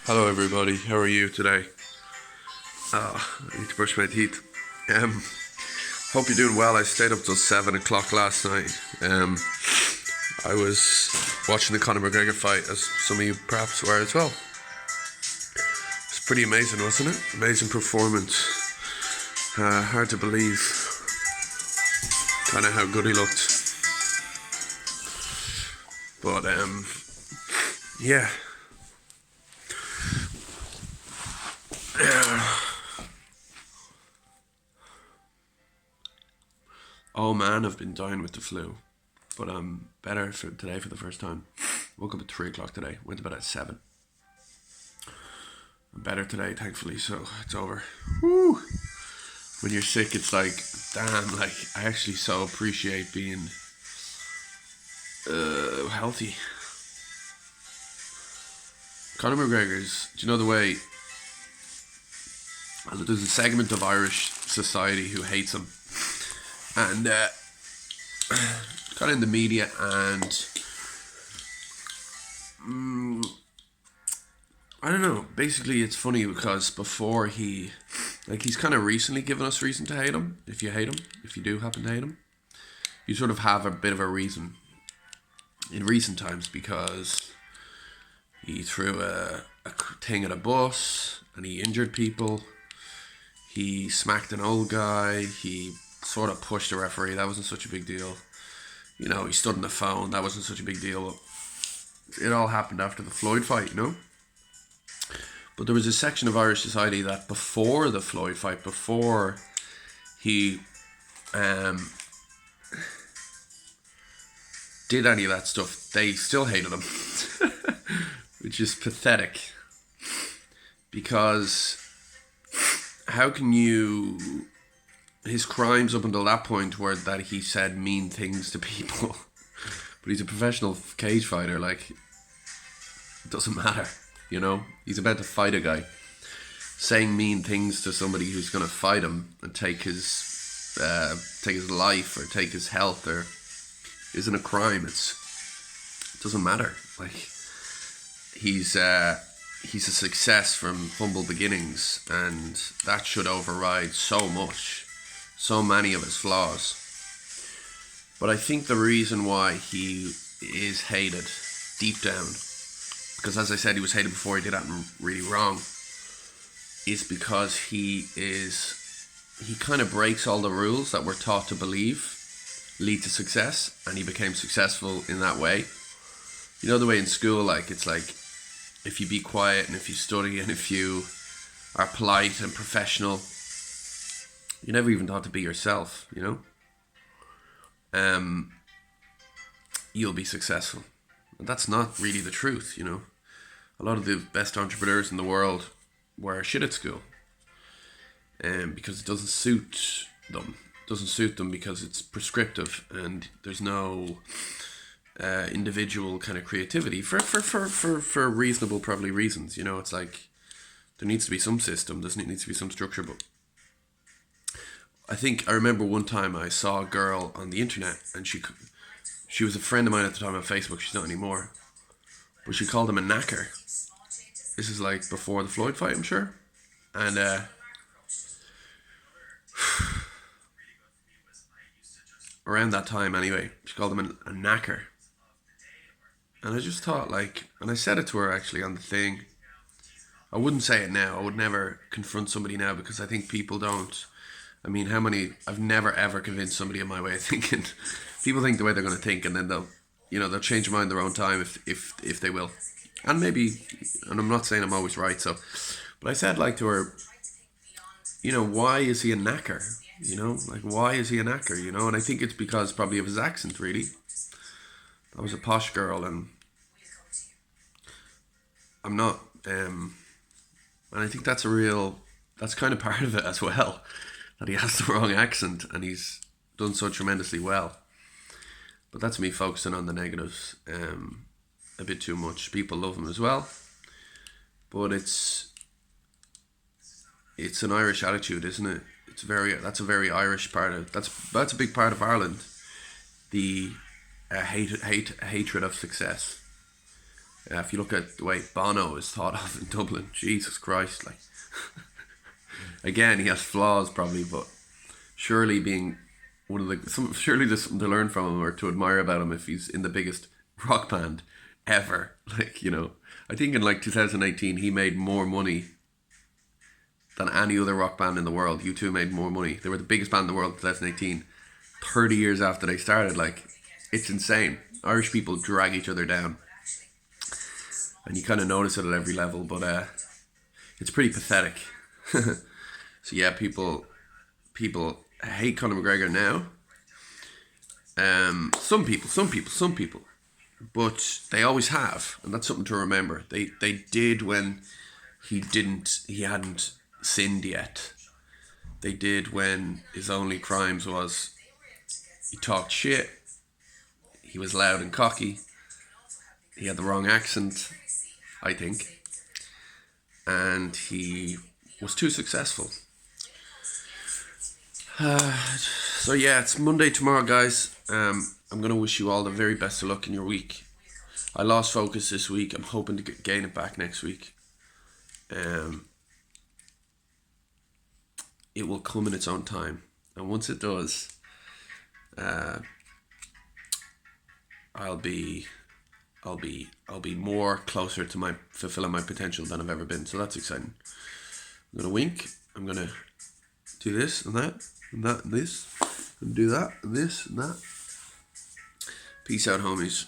Hello, everybody. How are you today? I need to brush my teeth. Um, Hope you're doing well. I stayed up till 7 o'clock last night. I was watching the Conor McGregor fight, as some of you perhaps were as well. It's pretty amazing, wasn't it? Amazing performance. Hard to believe, kind of how good he looked. But yeah. Oh man, I've been dying with the flu, but I'm better for today for the first time. Woke up at 3 o'clock today. Went to bed at 7. I'm better today, thankfully. So it's over. Woo! When you're sick, it's like, damn. Like I actually so appreciate being healthy. Conor McGregor's. Do you know the way? There's a segment of Irish society who hates him, and got in the media and I don't know. Basically, it's funny because before he's kind of recently given us reason to hate him. If you hate him, if you do happen to hate him, you sort of have a bit of a reason in recent times because he threw a thing at a bus and he injured people. He smacked an old guy. He sort of pushed a referee. That wasn't such a big deal. He stood on the phone. That wasn't such a big deal. It all happened after the Floyd fight. But there was a section of Irish society that before the Floyd fight, before he did any of that stuff, they still hated him, which is pathetic. Because how can you? His crimes up until that point were that he said mean things to people, but he's a professional cage fighter. Like, it doesn't matter. He's about to fight a guy. Saying mean things to somebody who's going to fight him and take his life or take his health or isn't a crime. It doesn't matter. Like, he's a success from humble beginnings, and that should override so many of his flaws. But I think the reason why he is hated deep down, because as I said, he was hated before he did anything really wrong, is because he kind of breaks all the rules that we're taught to believe lead to success, and he became successful in that way. The way in school, like, it's like, if you be quiet and if you study and if you are polite and professional, you're never even taught to be yourself, you'll be successful. And that's not really the truth. A lot of the best entrepreneurs in the world were shit at school, because it doesn't suit them. It doesn't suit them because it's prescriptive and there's no individual kind of creativity for reasonable probably reasons. It's like there needs to be some system. There needs to be some structure. But I remember one time I saw a girl on the internet, and she was a friend of mine at the time on Facebook. She's not anymore, but she called him a knacker. This is like before the Floyd fight, I'm sure. And around that time anyway, she called him a knacker. And I just thought, like, and I said it to her actually on the thing. I wouldn't say it now. I would never confront somebody now because I think people don't. I mean, I've never ever convinced somebody of my way of thinking. People think the way they're going to think, and then they'll change their mind their own time if they will. And maybe, and I'm not saying I'm always right, so, but I said, like, to her, why is he a knacker? Like, why is he a knacker? And I think it's because probably of his accent, really. I was a posh girl, and I'm not, and I think that's kind of part of it as well, that he has the wrong accent, and he's done so tremendously well. But that's me focusing on the negatives a bit too much. People love him as well, but it's an Irish attitude, isn't it? That's a very Irish part of that's a big part of Ireland. The hatred of success. If you look at the way Bono is thought of in Dublin, Jesus Christ, like again, he has flaws probably, but surely being one of surely there's something to learn from him or to admire about him if he's in the biggest rock band ever. Like, you know, I think in like 2018 he made more money than any other rock band in the world. U2 made more money. They were the biggest band in the world in 2018. 30 years after they started, like, it's insane. Irish people drag each other down. And you kind of notice it at every level, but it's pretty pathetic. So yeah, people hate Conor McGregor now. Some people, but they always have, and that's something to remember. They did when he hadn't sinned yet. They did when his only crimes was he talked shit, he was loud and cocky, he had the wrong accent, I think, and he was too successful. So yeah, it's Monday tomorrow, guys. I'm gonna wish you all the very best of luck in your week. I lost focus this week. I'm hoping to gain it back next week. It will come in its own time, and once it does, I'll be more closer to my fulfilling my potential than I've ever been. So that's exciting. I'm gonna wink. I'm gonna do this and that and that and this and do that and this and that. Peace out, homies.